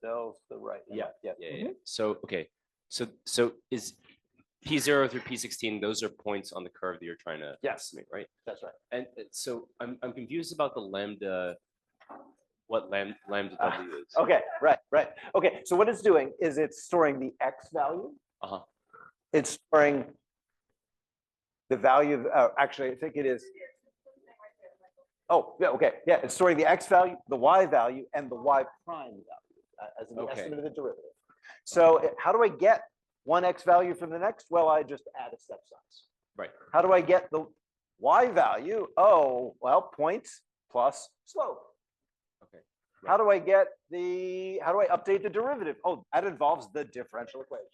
Those the right. Yeah. Mm-hmm. So okay, so is P0 through P16, those are points on the curve that you're trying to estimate, right? That's right. And so I'm confused about the lambda, what lambda W is. Okay, right. Okay, so what it's doing is it's storing the X value. It's storing the value of, actually, I think it is. Oh, yeah, okay. Yeah, it's storing the X value, the Y value, and the Y prime value as an estimate of the derivative. So how do I get one X value from the next? Well, I just add a step size. Right. How do I get the Y value? Oh, well, points plus slope. Okay. Right. How do I update the derivative? Oh, that involves the differential equation.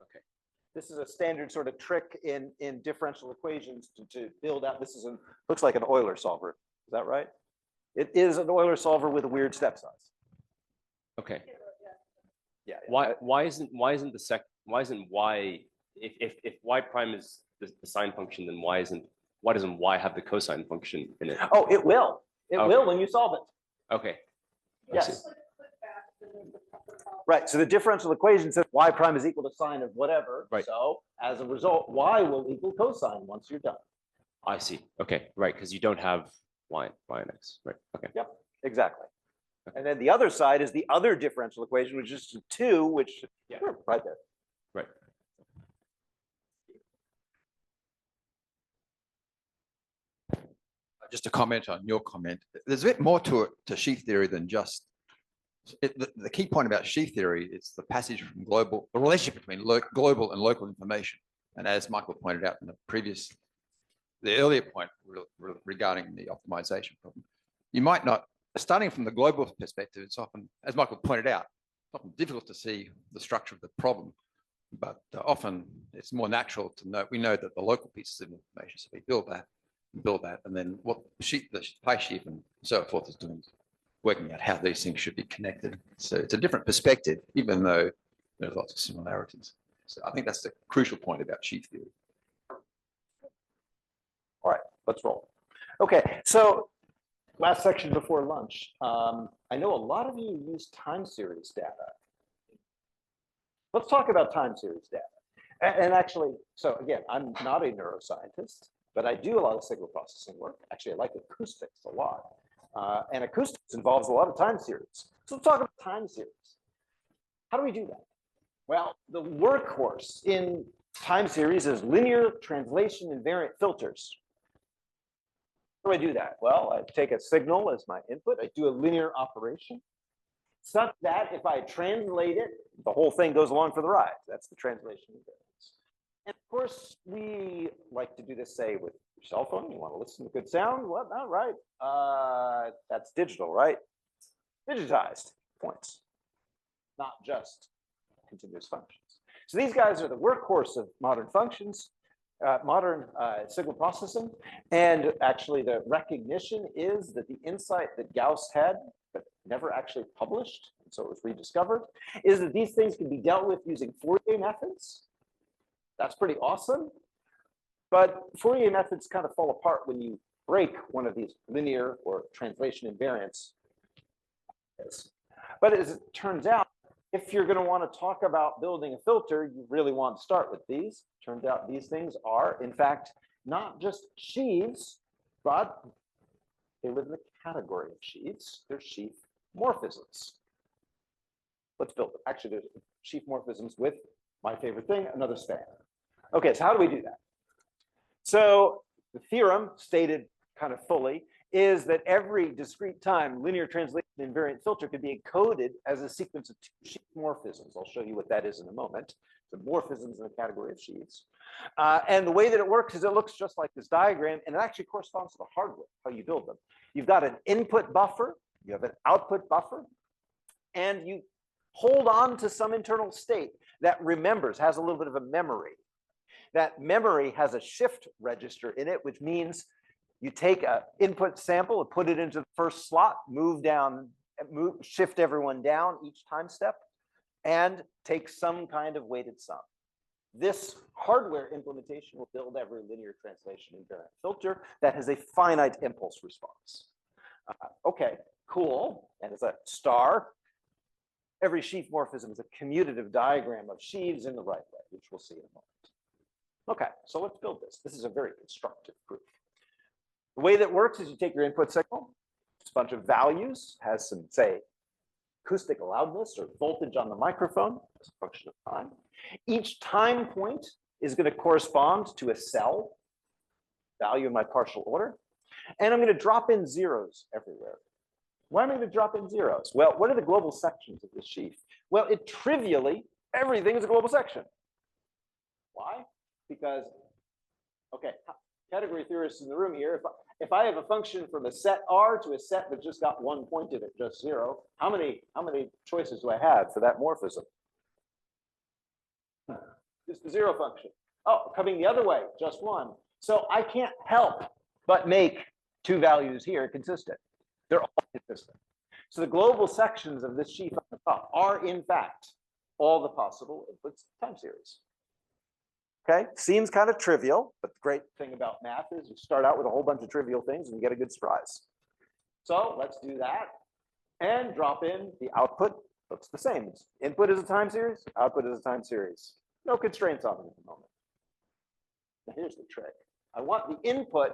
Okay. This is a standard sort of trick in differential equations to build out. This looks like an Euler solver. Is that right? It is an Euler solver with a weird step size. Okay. Yeah. Why isn't Y if Y prime is the sine function, then why doesn't Y have the cosine function in it? Oh, it will. It will when you solve it. Okay. Yes. Right. So the differential equation says Y prime is equal to sine of whatever. Right. So as a result, Y will equal cosine once you're done. I see. Okay. Right. Because you don't have Y and X. Right. Okay. Yep. Exactly. Okay. And then the other side is the other differential equation, which is 2, which right there. Right. Just to comment on your comment, there's a bit more to it, to sheaf theory, than just the key point about sheaf theory is the passage from the relationship between global and local information. And as Michael pointed out in the earlier point regarding the optimization problem, you might not, starting from the global perspective, it's often, as Michael pointed out, it's often difficult to see the structure of the problem, but often it's more natural to know, we know that the local pieces of information, so we build that, and then what the PySheaf and so forth is doing, working out how these things should be connected. So it's a different perspective, even though there's lots of similarities. So I think that's the crucial point about sheaf theory. All right, let's roll. Okay, so last section before lunch. I know a lot of you use time series data. Let's talk about time series data. And actually, so again, I'm not a neuroscientist, but I do a lot of signal processing work. Actually, I like acoustics a lot. And acoustics involves a lot of time series. So let's talk about time series. How do we do that? Well, the workhorse in time series is linear translation invariant filters. How do I do that? Well, I take a signal as my input. I do a linear operation such that if I translate it, the whole thing goes along for the ride. That's the translation invariance. And of course, we like to do this, say, with your cell phone. You want to listen to good sound? Well, not right. That's digital, right? Digitized points, not just continuous functions. So these guys are the workhorse of modern functions, modern signal processing. And actually, the recognition is that the insight that Gauss had, but never actually published, and so it was rediscovered, is that these things can be dealt with using Fourier methods. That's pretty awesome. But Fourier methods kind of fall apart when you break one of these linear or translation invariants. But as it turns out, if you're going to want to talk about building a filter, you really want to start with these. Turns out these things are, in fact, not just sheaves, but they live in the category of sheaves. They're sheaf morphisms. Let's build them. Actually, there's sheaf morphisms with my favorite thing, another span. Okay, so how do we do that? So the theorem, stated kind of fully, is that every discrete time linear translation invariant filter could be encoded as a sequence of 2 sheaf morphisms. I'll show you what that is in a moment. So morphisms in the category of sheaves. And the way that it works is it looks just like this diagram, and it actually corresponds to the hardware, how you build them. You've got an input buffer, you have an output buffer, and you hold on to some internal state that remembers, has a little bit of a memory. That memory has a shift register in it, which means you take an input sample and put it into the first slot, shift everyone down each time step, and take some kind of weighted sum. This hardware implementation will build every linear translation invariant filter that has a finite impulse response. Okay, cool. And it's a star. Every sheaf morphism is a commutative diagram of sheaves in the right way, which we'll see in a moment. Okay, so let's build this. This is a very constructive proof. The way that works is you take your input signal, it's a bunch of values, has some, say, acoustic loudness or voltage on the microphone as a function of time. Each time point is going to correspond to a cell, value in my partial order, and I'm going to drop in zeros everywhere. Why am I going to drop in zeros? Well, what are the global sections of this sheaf? Well, it trivially, everything is a global section. Why? Because, okay, category theorists in the room here, if I have a function from a set R to a set that just got one point in it, just zero, how many choices do I have for that morphism? Just the zero function. Oh, coming the other way, just one. So I can't help but make two values here consistent. They're all consistent. So the global sections of this sheaf on the top are, in fact, all the possible inputs time series. Okay, seems kind of trivial, but the great thing about math is you start out with a whole bunch of trivial things and you get a good surprise. So let's do that and drop in the output. Looks the same. Input is a time series, output is a time series. No constraints on it at the moment. Now here's the trick. I want the input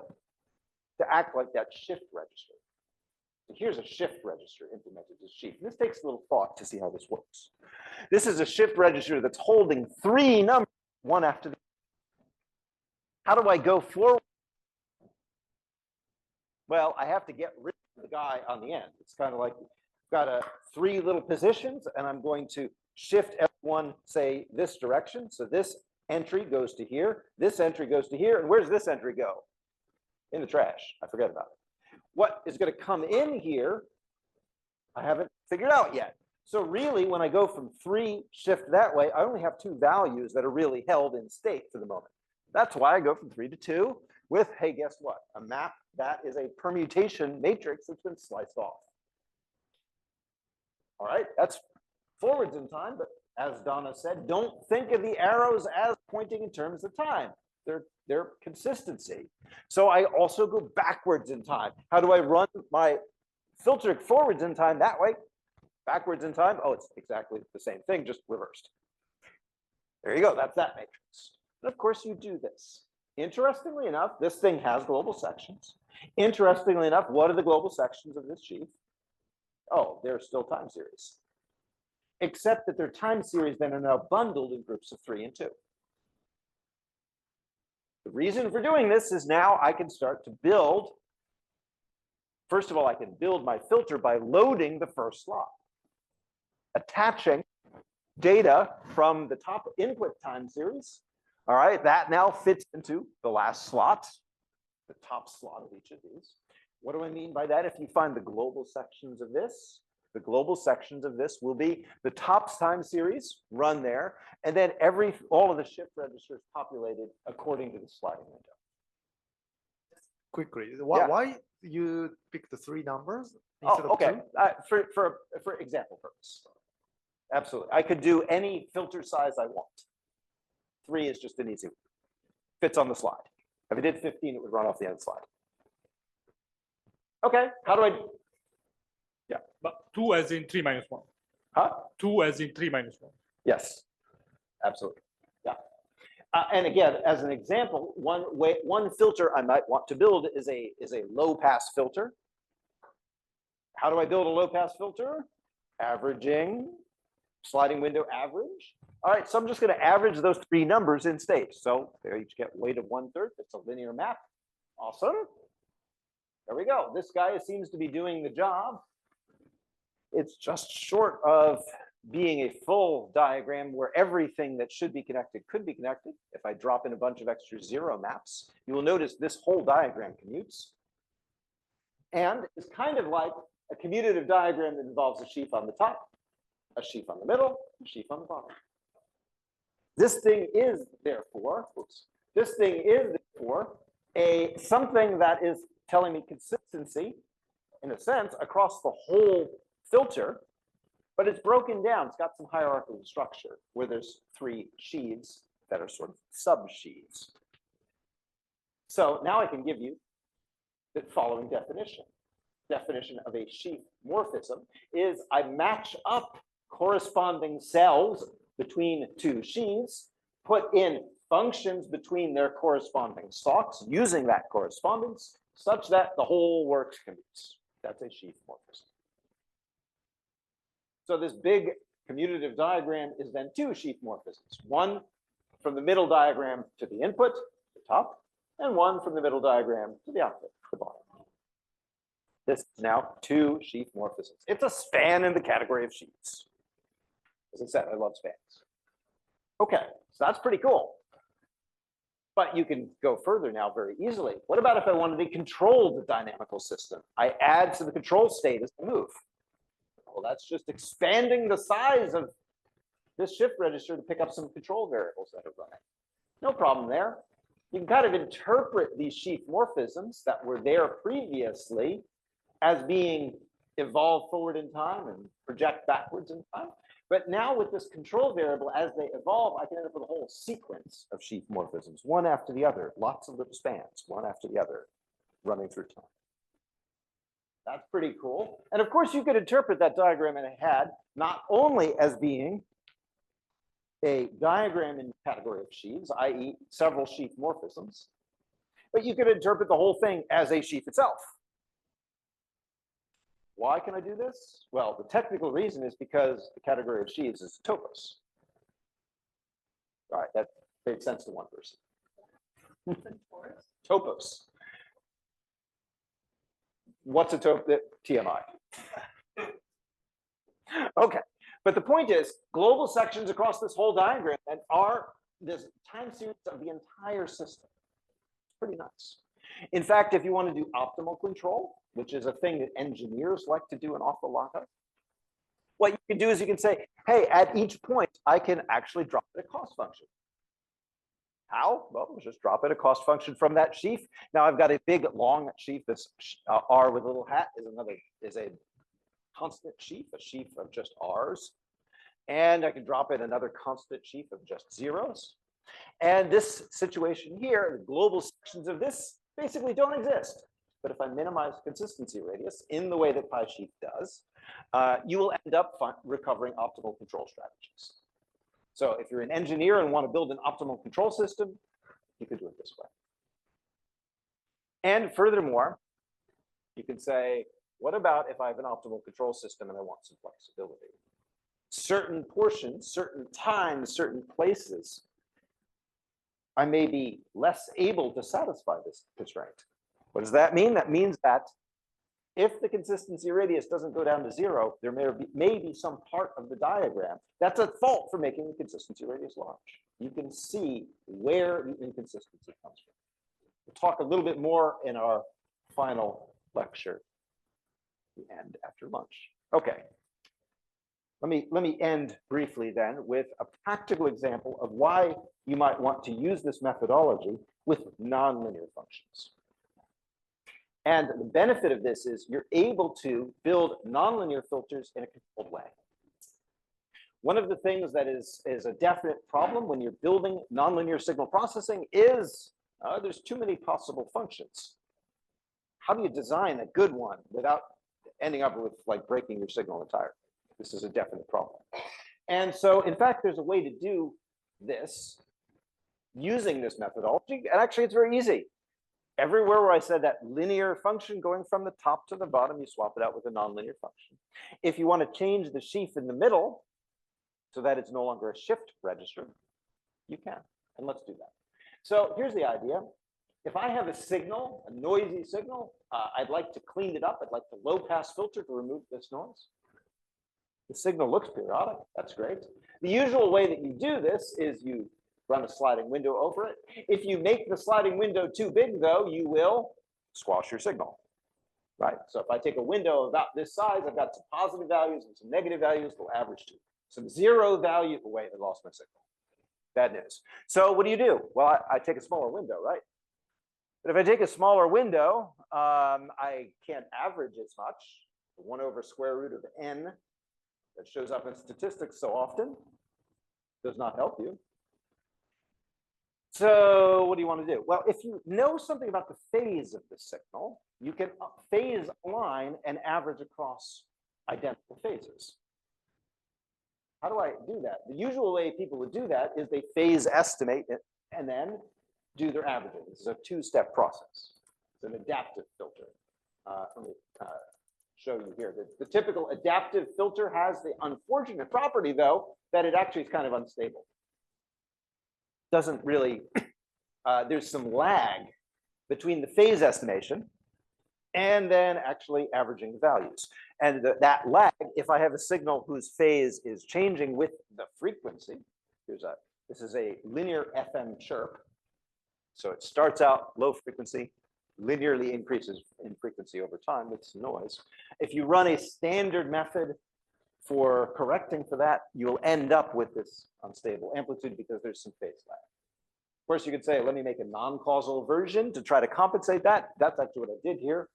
to act like that shift register. So here's a shift register implemented as sheaf. This takes a little thought to see how this works. This is a shift register that's holding three numbers, one after the other. How do I go forward? Well, I have to get rid of the guy on the end. It's kind of like I've got three little positions, and I'm going to shift everyone, say, this direction. So this entry goes to here, this entry goes to here, and where's this entry go? In the trash. I forget about it. What is going to come in here, I haven't figured out yet. So really, when I go from 3 shift that way, I only have 2 values that are really held in state for the moment. That's why I go from 3 to 2 with, hey, guess what? A map that is a permutation matrix that's been sliced off. All right, that's forwards in time, but as Donna said, don't think of the arrows as pointing in terms of time. They're consistency. So I also go backwards in time. How do I run my filter forwards in time that way? Backwards in time? Oh, it's exactly the same thing, just reversed. There you go, that's that matrix. And of course you do this. Interestingly enough, this thing has global sections. Interestingly enough, what are the global sections of this sheaf? Oh, they're still time series. Except that they're time series that are now bundled in groups of 3 and 2. The reason for doing this is now I can start to build. First of all, I can build my filter by loading the first slot, attaching data from the top input time series. All right, that now fits into the last slot, the top slot of each of these. What do I mean by that? If you find the global sections of this, the global sections of this will be the top time series run there, and then all of the shift registers populated according to the sliding window. Quickly, Yeah. why you pick the 3 numbers instead of 2? For example purpose. Absolutely. I could do any filter size I want. 3 is just an easy one. Fits on the slide. If I did 15, it would run off the end slide. Okay, how do I? Yeah, but 2 as in 3 minus 1. Huh? 2 as in 3 minus 1. Yes, absolutely. Yeah. And again, as an example, one filter I might want to build is a low pass filter. How do I build a low pass filter? Averaging, sliding window average. All right, so I'm just going to average those 3 numbers in state. So they each get weight of 1/3. It's a linear map. Awesome. There we go. This guy seems to be doing the job. It's just short of being a full diagram where everything that should be connected could be connected. If I drop in a bunch of extra 0 maps, you will notice this whole diagram commutes. And it's kind of like a commutative diagram that involves a sheaf on the top, a sheaf on the middle, a sheaf on the bottom. This thing is therefore, something that is telling me consistency, in a sense, across the whole filter, but it's broken down. It's got some hierarchical structure where there's 3 sheaves that are sort of sub-sheaves. So now I can give you the following definition. Definition of a sheaf morphism is I match up corresponding cells between two sheaves, put in functions between their corresponding stalks using that correspondence, such that the whole works commutes. That's a sheaf morphism. So this big commutative diagram is then two sheaf morphisms. One from the middle diagram to the input, the top, and one from the middle diagram to the output, the bottom. This is now two sheaf morphisms. It's a span in the category of sheaves. As I said, I love spans. Okay, so that's pretty cool. But you can go further now very easily. What about if I wanted to control the dynamical system? I add to the control state as I move. Well, that's just expanding the size of this shift register to pick up some control variables that are running. No problem there. You can kind of interpret these sheaf morphisms that were there previously as being evolved forward in time and project backwards in time. But now with this control variable, as they evolve, I can end up with a whole sequence of sheaf morphisms, one after the other, lots of little spans, one after the other, running through time. That's pretty cool. And of course, you could interpret that diagram in a head not only as being a diagram in the category of sheaves, i.e. several sheaf morphisms, but you could interpret the whole thing as a sheaf itself. Why can I do this? Well, the technical reason is because the category of sheaves is topos. All right, that made sense to one person. Topos. What's a TMI? Okay, but the point is, global sections across this whole diagram and are this time series of the entire system. It's pretty nice. In fact, if you want to do optimal control, which is a thing that engineers like to do an awful lot of, what you can do is you can say, hey, at each point, I can actually drop it a cost function. How? Well, just drop it a cost function from that sheaf. Now I've got a big long sheaf. This R with a little hat is a constant sheaf, a sheaf of just R's. And I can drop in another constant sheaf of just zeros. And this situation here, the global sections of this basically don't exist. But if I minimize consistency radius in the way that PySheaf does, you will end up recovering optimal control strategies. So if you're an engineer and want to build an optimal control system, you could do it this way. And furthermore, you can say, what about if I have an optimal control system and I want some flexibility? Certain portions, certain times, certain places, I may be less able to satisfy this constraint. What does that mean? That means that if the consistency radius doesn't go down to 0, there may be some part of the diagram that's at fault for making the consistency radius large. You can see where the inconsistency comes from. We'll talk a little bit more in our final lecture, the end after lunch. Okay. Let me end briefly then with a practical example of why you might want to use this methodology with nonlinear functions. And the benefit of this is you're able to build nonlinear filters in a controlled way. One of the things that is a definite problem when you're building nonlinear signal processing is there's too many possible functions. How do you design a good one without ending up with like breaking your signal entirely? This is a definite problem. And so, in fact, there's a way to do this using this methodology. And actually, it's very easy. Everywhere where I said that linear function going from the top to the bottom, you swap it out with a nonlinear function. If you want to change the sheaf in the middle so that it's no longer a shift register, you can. And let's do that. So here's the idea. If I have a signal, a noisy signal, I'd like to clean it up. I'd like to low pass filter to remove this noise. The signal looks periodic. That's great. The usual way that you do this is you run a sliding window over it. If you make the sliding window too big, though, you will squash your signal, right? So if I take a window about this size, I've got some positive values and some negative values. They'll average to some 0 value. Oh, wait, I lost my signal. Bad news. So what do? Well, I take a smaller window, right? But if I take a smaller window, I can't average as much. 1 over square root of n that shows up in statistics so often does not help you. So what do you want to do? Well, if you know something about the phase of the signal, you can phase a line and average across identical phases. How do I do that? The usual way people would do that is they phase estimate it and then do their averaging. This is a two-step process. It's an adaptive filter. Let me show you here. The typical adaptive filter has the unfortunate property, though, that it actually is kind of unstable. Doesn't really, there's some lag between the phase estimation and then actually averaging the values. And that lag, if I have a signal whose phase is changing with the frequency, this is a linear FM chirp. So it starts out low frequency, linearly increases in frequency over time with some noise. If you run a standard method for correcting for that, you'll end up with this unstable amplitude because there's some phase lag. Of course, you could say, let me make a non-causal version to try to compensate that. That's actually what I did here.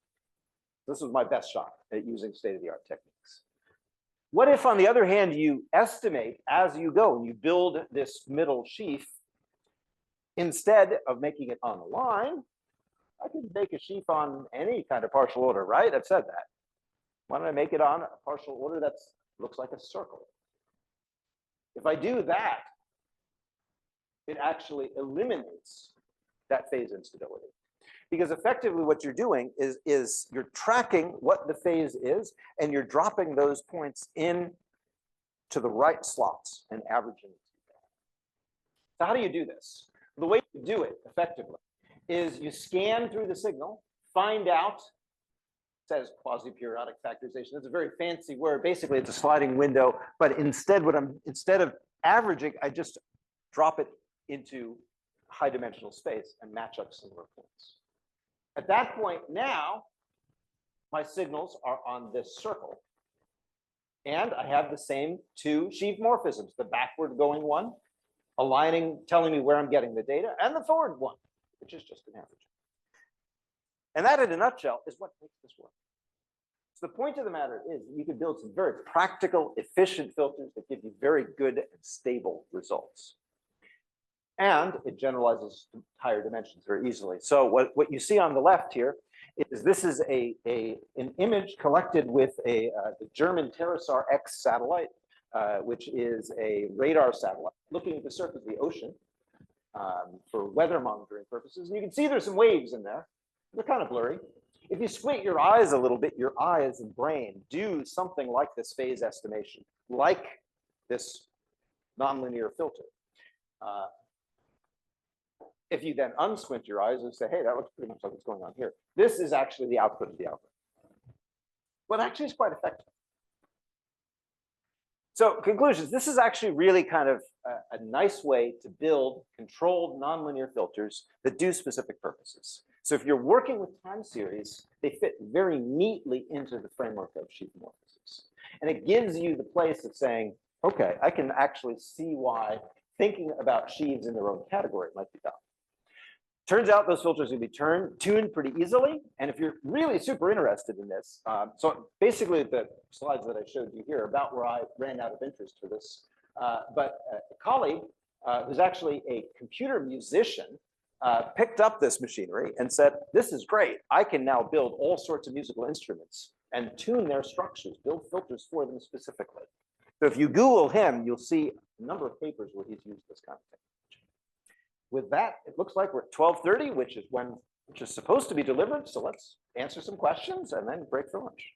This was my best shot at using state-of-the-art techniques. What if, on the other hand, you estimate as you go and you build this middle sheaf, instead of making it on a line, I can make a sheaf on any kind of partial order, right? I've said that. Why don't I make it on a partial order that looks like a circle? If I do that, it actually eliminates that phase instability. Because effectively what you're doing is you're tracking what the phase is, and you're dropping those points in to the right slots and averaging. So how do you do this? The way you do it effectively is you scan through the signal, find out, it says quasi-periodic factorization. That's a very fancy word. Basically, it's a sliding window, but instead of averaging, I just drop it into high dimensional space and match up similar points. At that point now, my signals are on this circle. And I have the same two sheaf morphisms, the backward going one, aligning, telling me where I'm getting the data, and the forward one, which is just an average. And that, in a nutshell, is what makes this work. So the point of the matter is you can build some very practical, efficient filters that give you very good and stable results. And it generalizes to higher dimensions very easily. So what you see on the left here is this is an image collected with the German TerraSAR X satellite, which is a radar satellite looking at the surface of the ocean for weather monitoring purposes. And you can see there's some waves in there. They're kind of blurry. If you squint your eyes a little bit, your eyes and brain do something like this phase estimation, like this nonlinear filter. If you then unsquint your eyes and say, hey, that looks pretty much like what's going on here. This is actually the output of the algorithm. But actually it's quite effective. So conclusions, this is actually really kind of a nice way to build controlled nonlinear filters that do specific purposes. So if you're working with time series, they fit very neatly into the framework of sheaf morphisms. And it gives you the place of saying, okay, I can actually see why thinking about sheaves in their own category might be done. Turns out those filters can be tuned pretty easily. And if you're really super interested in this, so basically the slides that I showed you here are about where I ran out of interest for this. But a colleague who's actually a computer musician picked up this machinery and said, this is great. I can now build all sorts of musical instruments and tune their structures, build filters for them specifically. So if you Google him, you'll see a number of papers where he's used this kind of thing. With that, it looks like we're at 12:30, which is supposed to be delivered. So let's answer some questions and then break for lunch.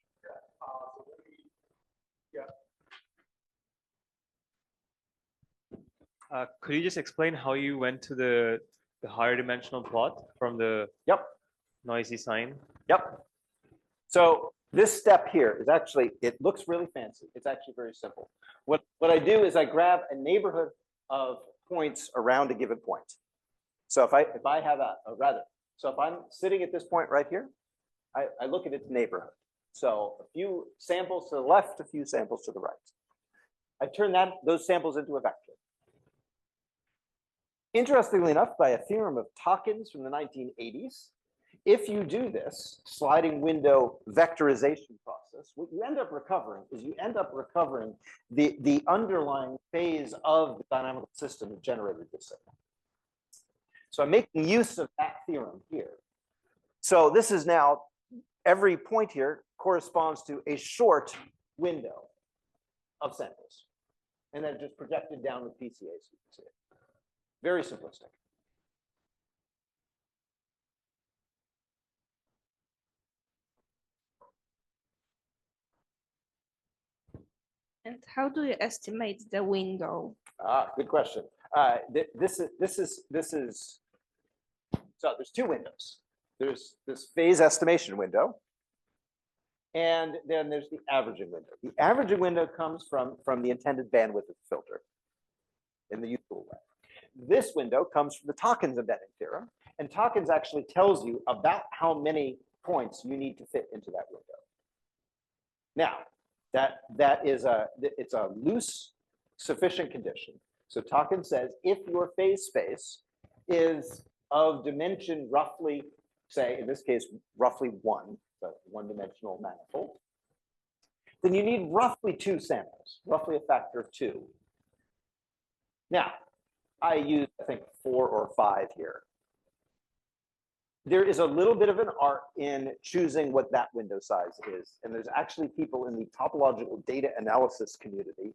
Could you just explain how you went to the higher dimensional plot from the noisy sine? Yep. So this step here is actually, it looks really fancy. It's actually very simple. What I do is I grab a neighborhood of points around a given point. So if I have so if I'm sitting at this point right here, I look at its neighborhood. So a few samples to the left, a few samples to the right. I turn those samples into a vector. Interestingly enough, by a theorem of Tokens from the 1980s, if you do this sliding window vectorization process, what you end up recovering is the underlying phase of the dynamical system that generated this signal. So I'm making use of that theorem here. So this is now, every point here corresponds to a short window of samples. and then just projected down with PCA so you can see it. Very simplistic. And how do you estimate the window? Good question. This is so there's two windows. There's this phase estimation window, and then there's the averaging window. The averaging window comes from the intended bandwidth of the filter in the usual way. This window comes from the Tokens embedding theorem, and Tokens actually tells you about how many points you need to fit into that window. Now, it's a loose sufficient condition. So Tokens says if your phase space is of dimension roughly, say in this case, roughly 1, so one-dimensional manifold, then you need roughly 2 samples, roughly a factor of 2. Now, I use, I think, 4 or 5 here. There is a little bit of an art in choosing what that window size is. And there's actually people in the topological data analysis community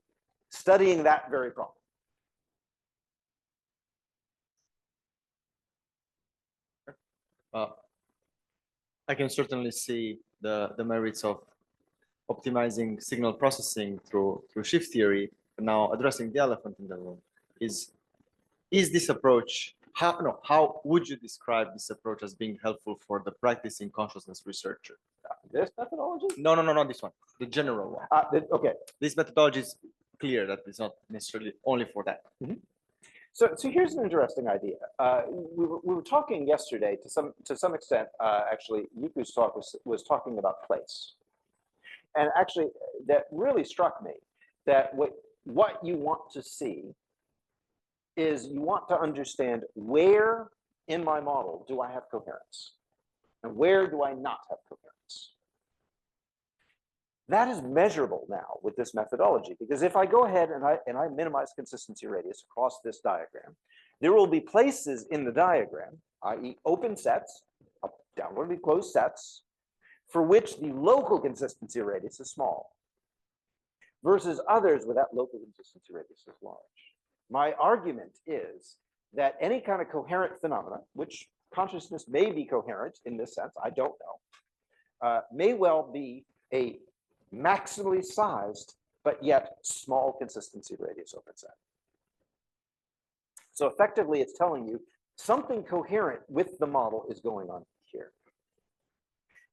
studying that very problem. I can certainly see the merits of optimizing signal processing through sheaf theory. But now addressing the elephant in the room is this approach, how would you describe this approach as being helpful for the practicing consciousness researcher? This methodology? No, not this one, the general one. Okay. This methodology is clear that it's not necessarily only for that. Mm-hmm. So here's an interesting idea. We were talking yesterday to some extent. Actually, Yuku's talk was talking about place, and actually that really struck me that what you want to see is you want to understand where in my model do I have coherence, and where do I not have coherence. That is measurable now with this methodology, because if I go ahead and I minimize consistency radius across this diagram, there will be places in the diagram, i.e. open sets, downwardly closed sets, for which the local consistency radius is small, versus others where that local consistency radius is large. My argument is that any kind of coherent phenomena, which consciousness may be coherent in this sense, I don't know, may well be a maximally sized, but yet small consistency radius open set. So effectively, it's telling you something coherent with the model is going on here.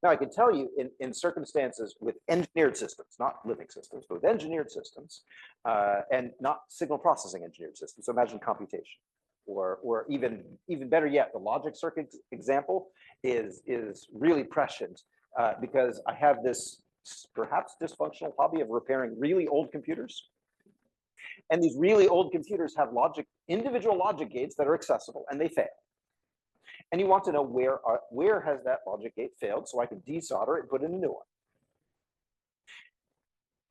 Now, I can tell you in circumstances with engineered systems, not living systems, but with engineered systems, and not signal processing engineered systems. So imagine computation, or even better yet, the logic circuit example is really prescient because I have this perhaps dysfunctional hobby of repairing really old computers. And these really old computers have individual logic gates that are accessible, and they fail. And you want to know where has that logic gate failed so I can desolder it and put in a new one.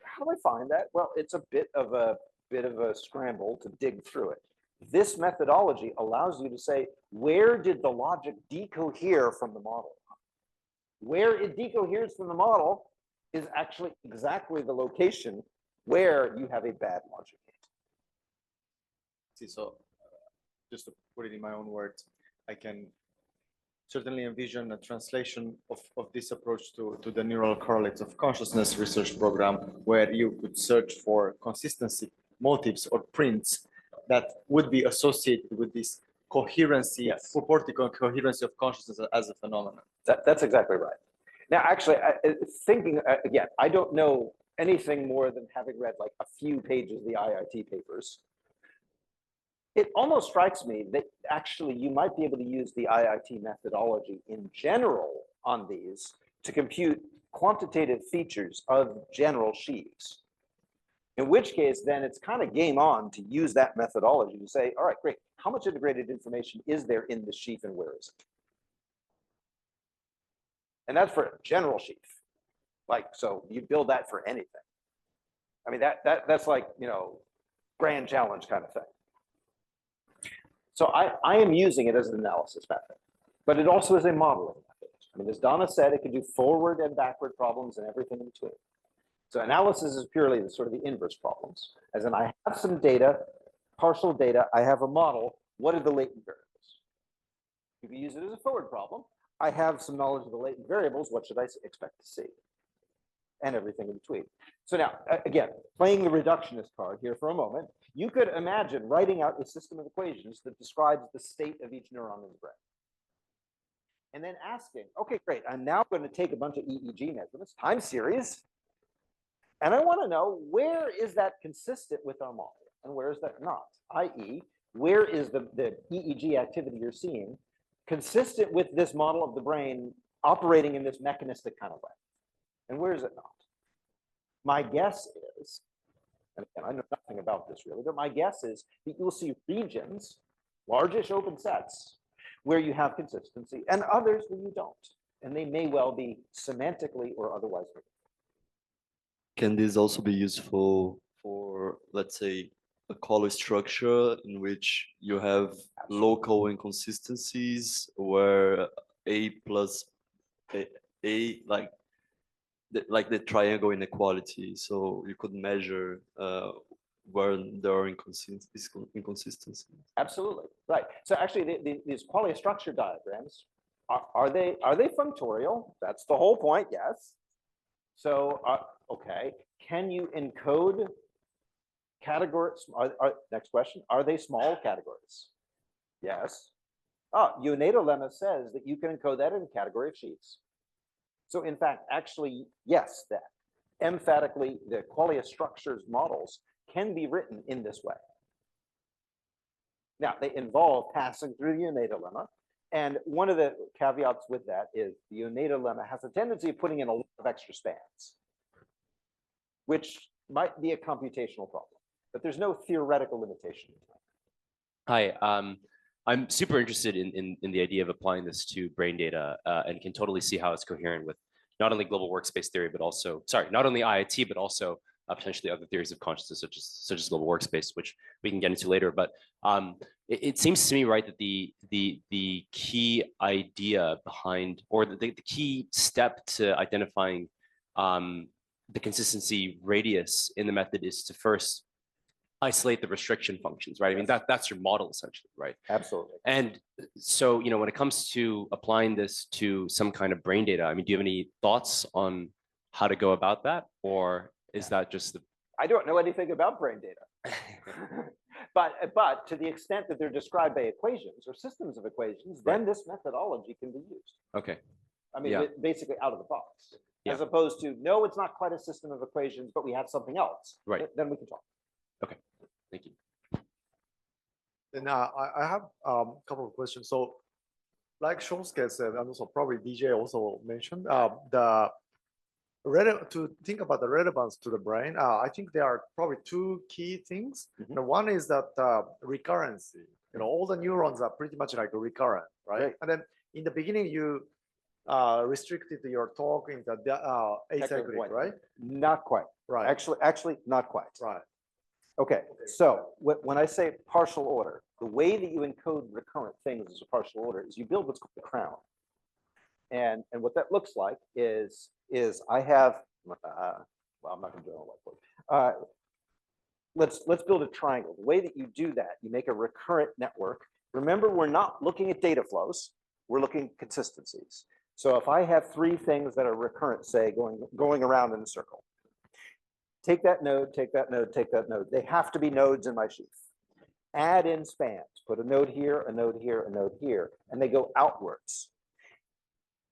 How do I find that? Well, it's a bit of a scramble to dig through it. This methodology allows you to say, where did the logic decohere from the model? Where it decoheres from the model is actually exactly the location where you have a bad logic gate. See, so just to put it in my own words, I can certainly envision a translation of this approach to the neural correlates of consciousness research program, where you could search for consistency motifs or prints that would be associated with this coherency, yes, purported coherency of consciousness as a phenomenon. That's exactly right. Now, actually, thinking again, I don't know anything more than having read like a few pages of the IIT papers. It almost strikes me that actually you might be able to use the IIT methodology in general on these to compute quantitative features of general sheaves. In which case, then it's kind of game on to use that methodology to say, all right, great, how much integrated information is there in the sheaf and where is it? And that's for a general sheaf. Like, so you build that for anything. I mean, that's like, grand challenge kind of thing. So I am using it as an analysis method, but it also is a modeling method. I mean, as Donna said, it can do forward and backward problems and everything in between. So analysis is purely the sort of the inverse problems. As in, I have some data, partial data, I have a model. What are the latent variables? You can use it as a forward problem. I have some knowledge of the latent variables. What should I expect to see? And everything in between. So now, again, playing the reductionist card here for a moment, you could imagine writing out a system of equations that describes the state of each neuron in the brain. And then asking, okay, great, I'm now going to take a bunch of EEG measurements, time series, and I want to know where is that consistent with our model and where is that not? I.e., where is the EEG activity you're seeing consistent with this model of the brain operating in this mechanistic kind of way? And where is it not? My guess is, and again, I know nothing about this really, but my guess is that you'll see regions, largish open sets, where you have consistency, and others where you don't. And they may well be semantically or otherwise. Can this also be useful for, let's say, a color structure in which you have local inconsistencies where A plus A like the triangle inequality. So you could measure where there are inconsistencies. Absolutely, right. So actually, these qualia structure diagrams, are they functorial? That's the whole point, yes. So, okay, can you encode categories? Next question, are they small categories? Yes. Unato lemma says that you can encode that in a category of sheaves. So in fact, actually, yes, that emphatically the qualia structures models can be written in this way. Now, they involve passing through the Unato lemma. And one of the caveats with that is the Unato lemma has a tendency of putting in a lot of extra spans, which might be a computational problem, but there's no theoretical limitation. Hi, I'm super interested in the idea of applying this to brain data and can totally see how it's coherent with not only global workspace theory, but also, sorry, not only IIT, but also potentially other theories of consciousness, such as global workspace, which we can get into later. But it seems to me, right, that the key idea behind, or the key step to identifying the consistency radius in the method is to first isolate the restriction functions, right? I mean, that's your model essentially, right? Absolutely. And so, when it comes to applying this to some kind of brain data, I mean, do you have any thoughts on how to go about that? Or is that just the... I don't know anything about brain data. but to the extent that they're described by equations or systems of equations, then this methodology can be used. Okay. I mean, basically out of the box, as Yeah. opposed to, no, it's not quite a system of equations, but we have something else. Right. Then we can talk. Okay, thank you. And I have a couple of questions. So like Shonsuke said, and also probably DJ also mentioned, to think about the relevance to the brain, I think there are probably two key things. The one is that recurrency. All the neurons are pretty much like recurrent, right? And then in the beginning, you restricted your talk in the acyclic, right? Not quite. Right. Actually, not quite. Right. Okay, so when I say partial order, the way that you encode recurrent things as a partial order is you build what's called a crown. And what that looks like is I have, well, I'm not going to do it on a whiteboard. Let's build a triangle. The way that you do that, you make a recurrent network. Remember, we're not looking at data flows. We're looking at consistencies. So if I have three things that are recurrent, say, going around in a circle, take that node, take that node, take that node. They have to be nodes in my sheaf. Add in spans. Put a node here, a node here, a node here, and they go outwards.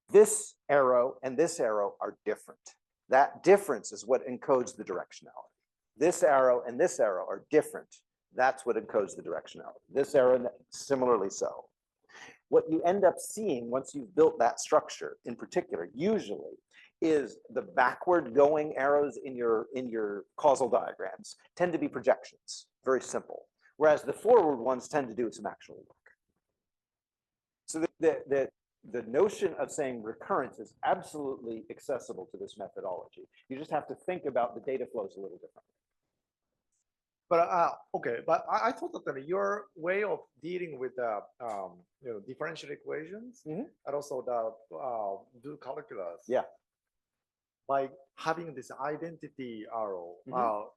This arrow and this arrow are different. That difference is what encodes the directionality. This arrow and this arrow are different. That's what encodes the directionality. This arrow, similarly so. What you end up seeing once you've built that structure in particular, usually, is the backward going arrows in your causal diagrams tend to be projections, very simple. Whereas the forward ones tend to do some actual work. So the notion of saying recurrence is absolutely accessible to this methodology. You just have to think about the data flows a little differently. But okay, but I thought that your way of dealing with the differential equations and also the do calculus. Yeah. by having this identity arrow,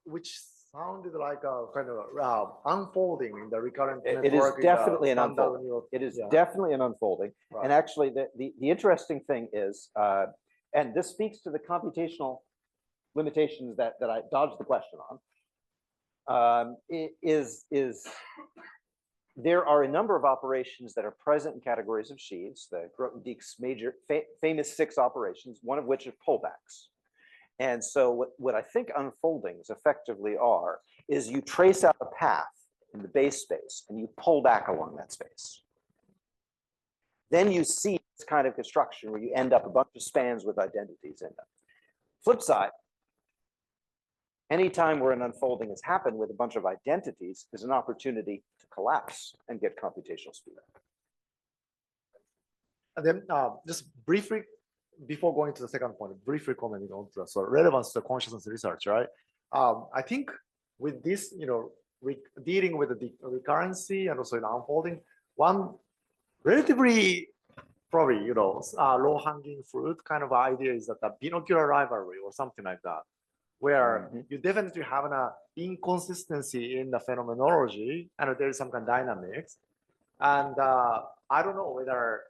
which sounded like a kind of unfolding in the recurrent It is network. definitely an standard unfolding. neural- It is yeah, definitely an unfolding. right. And actually, the interesting thing is, and this speaks to the computational limitations that I dodged the question on, is there are a number of operations that are present in categories of sheaves, the Grothendieck's major famous 6 operations, one of which is pullbacks. And so what I think unfoldings effectively are is you trace out a path in the base space and you pull back along that space. Then you see this kind of construction where you end up a bunch of spans with identities in them. Flip side, anytime where an unfolding has happened with a bunch of identities is an opportunity to collapse and get computational speed up. And then just briefly, before going to the second point, briefly commenting on the sort of relevance to consciousness research, right? I think with this, dealing with the recurrency and also unfolding, one relatively probably, low-hanging fruit kind of idea is that the binocular rivalry or something like that, where you definitely have an inconsistency in the phenomenology and there is some kind of dynamics. And I don't know whether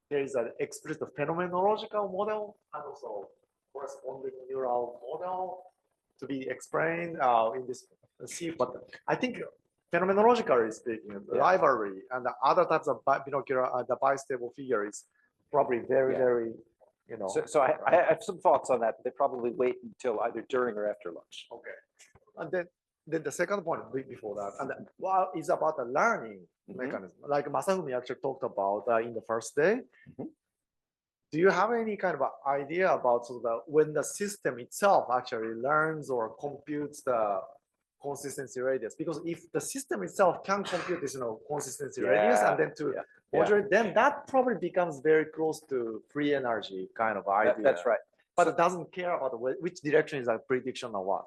there is an explicit phenomenological model and also corresponding neural model to be explained in this sheaf. But I think phenomenologically speaking, rivalry and the other types of binocular, the bistable figure is probably very, So I have some thoughts on that. They probably wait until either during or after lunch. Okay. And then the second point before that, and well, is about the learning mechanism, like Masafumi actually talked about in the first day. Do you have any kind of idea about when the system itself actually learns or computes the consistency radius? Because if the system itself can compute this, consistency radius, and then to modulate, then that probably becomes very close to free energy kind of idea. That's right. But it doesn't care about which direction is a prediction or what.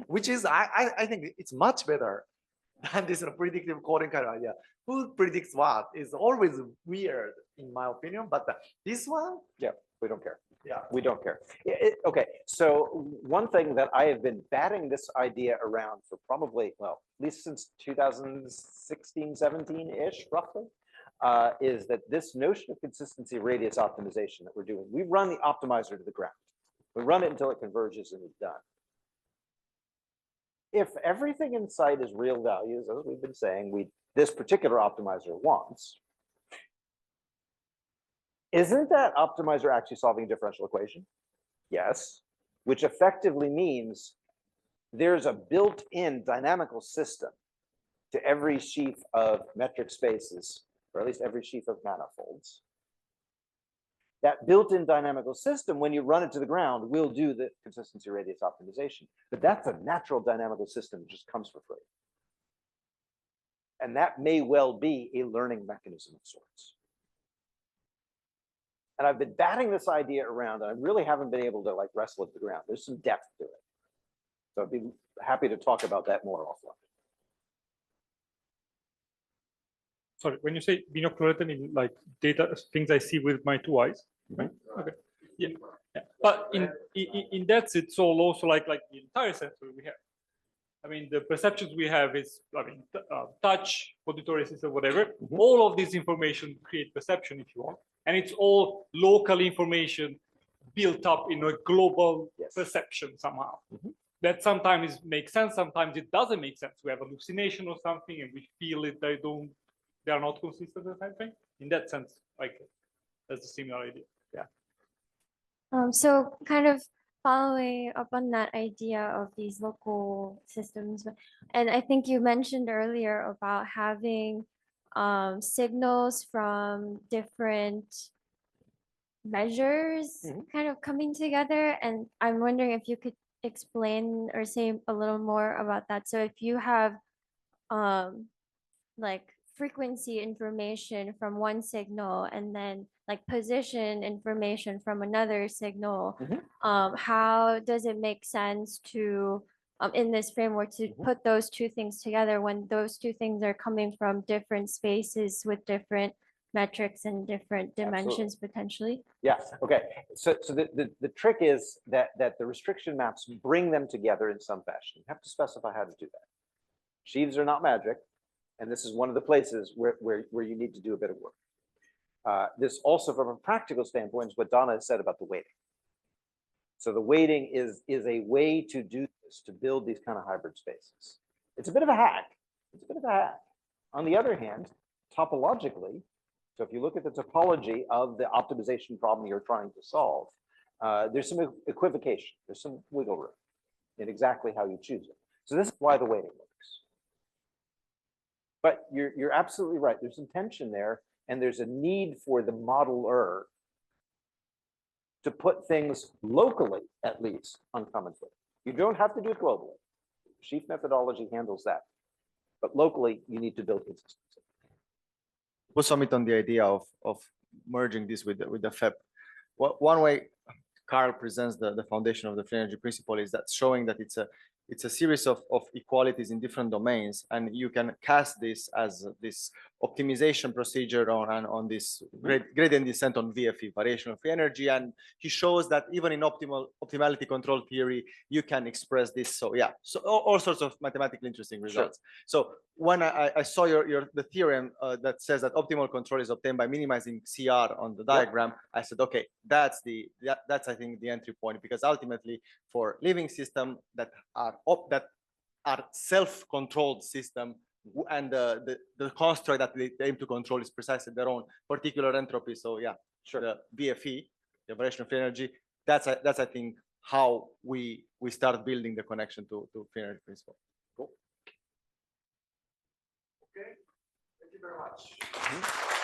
Which is, I think it's much better than this predictive coding kind of idea. Who predicts what is always weird, in my opinion. But this one, we don't care. Yeah, we don't care. Okay, so one thing that I have been batting this idea around for probably, well, at least since 2016, 17-ish, roughly, is that this notion of consistency radius optimization that we're doing, we run the optimizer to the ground. We run it until it converges and it's done. If everything in sight is real values, as we've been saying, this particular optimizer wants, isn't that optimizer actually solving a differential equation? Yes, which effectively means there's a built-in dynamical system to every sheaf of metric spaces, or at least every sheaf of manifolds. That built-in dynamical system, when you run it to the ground, will do the consistency radius optimization. But that's a natural dynamical system that just comes for free. And that may well be a learning mechanism of sorts. And I've been batting this idea around, and I really haven't been able to wrestle it to the ground. There's some depth to it. So I'd be happy to talk about that more offline. Sorry, when you say binocular, in data things I see with my 2 eyes, right? Okay, yeah. But in that sense, it's all also like the entire sensory we have. I mean, the perceptions we have is, touch, auditory system, whatever. All of this information create perception, if you want, and it's all local information built up in a global perception somehow. That sometimes makes sense, sometimes it doesn't make sense. We have hallucination or something, and we feel it. They are not consistent or something. In that sense, that's a similar idea. So kind of following up on that idea of these local systems, and I think you mentioned earlier about having signals from different measures kind of coming together. And I'm wondering if you could explain or say a little more about that. So if you have frequency information from one signal and then position information from another signal, how does it make sense to in this framework to put those two things together when those two things are coming from different spaces with different metrics and different dimensions potentially. Yeah, okay. So the trick is that the restriction maps bring them together in some fashion. You have to specify how to do that. Sheaves are not magic, and this is one of the places where you need to do a bit of work. This also, from a practical standpoint, is what Donna has said about the weighting. So the weighting is a way to do this, to build these kind of hybrid spaces. It's a bit of a hack. It's a bit of a hack. On the other hand, topologically, so if you look at the topology of the optimization problem you're trying to solve, there's some equivocation, there's some wiggle room in exactly how you choose it. So this is why the weighting works. But you're absolutely right. There's some tension there, and there's a need for the modeler to put things locally, at least, on common footing. You don't have to do it globally. Sheaf methodology handles that. But locally, you need to build consistency. We'll submit on the idea of merging this with the FEP. One way Carl presents the foundation of the free energy principle is that showing that it's a series of equalities in different domains, and you can cast this as this optimization procedure on this gradient descent on VFE, variation of free energy. And he shows that even in optimality control theory, you can express this. So yeah, so all sorts of mathematically interesting results. Sure. So when I saw the theorem that says that optimal control is obtained by minimizing CR on the diagram, I said, okay, that's I think the entry point, because ultimately for living system that are self-controlled system, and the construct that they aim to control is precisely their own particular entropy. So yeah, sure. The VFE, the variation of free energy, that's I think how we start building the connection to free energy principle. Cool. Okay, thank you very much.